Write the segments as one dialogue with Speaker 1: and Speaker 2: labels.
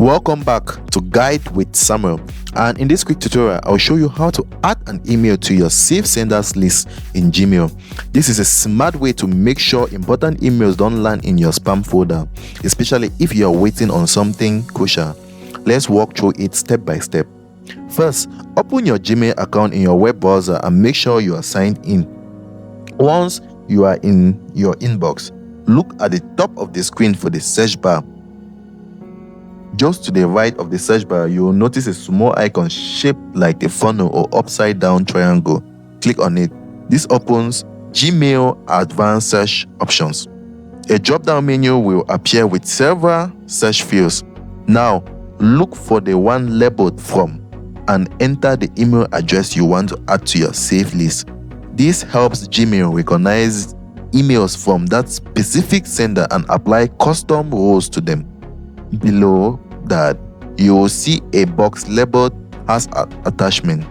Speaker 1: Welcome back to Guide with Samuel, and in this quick tutorial I'll show you how to add an email to your saved senders list in Gmail. This is a smart way to make sure important emails don't land in your spam folder, especially if you are waiting on something crucial. Let's walk through it step by step. First, open your Gmail account in your web browser and make sure you are signed in. Once you are in your inbox, look at the top of the screen for the search bar. Just to the right of the search bar, you will notice a small icon shaped like a funnel or upside down triangle. Click on it. This opens Gmail Advanced Search Options. A drop-down menu will appear with several search fields. Now, look for the one labeled From and enter the email address you want to add to your saved list. This helps Gmail recognize emails from that specific sender and apply custom rules to them. Below that, you will see a box labeled as attachment.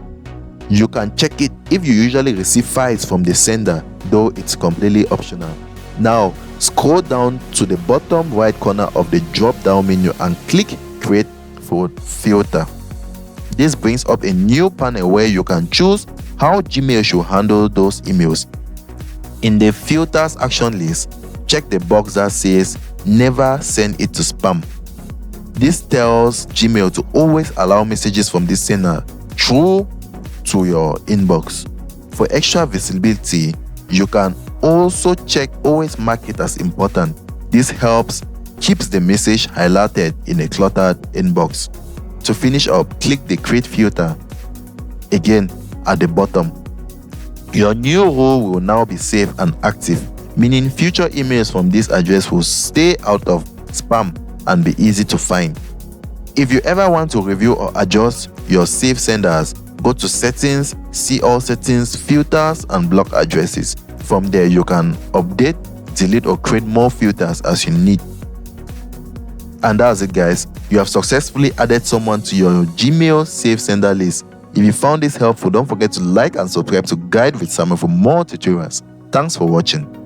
Speaker 1: You can check it if you usually receive files from the sender, though it's completely optional. Now, scroll down to the bottom right corner of the drop-down menu and click Create Filter. This brings up a new panel where you can choose how Gmail should handle those emails. In the Filters action list, check the box that says Never send it to spam. This tells Gmail to always allow messages from this sender through to your inbox. For extra visibility, you can also check Always Mark It as Important. This helps keeps the message highlighted in a cluttered inbox. To finish up, click the Create Filter again at the bottom. Your new rule will now be safe and active, meaning future emails from this address will stay out of spam and be easy to find. If you ever want to review or adjust your saved senders, go to Settings, see All Settings, Filters, and Block Addresses. From there, you can update, delete, or create more filters as you need. And that's it, guys. You have successfully added someone to your Gmail saved sender list. If you found this helpful, don't forget to like and subscribe to Guide with Samuel for more tutorials. Thanks for watching.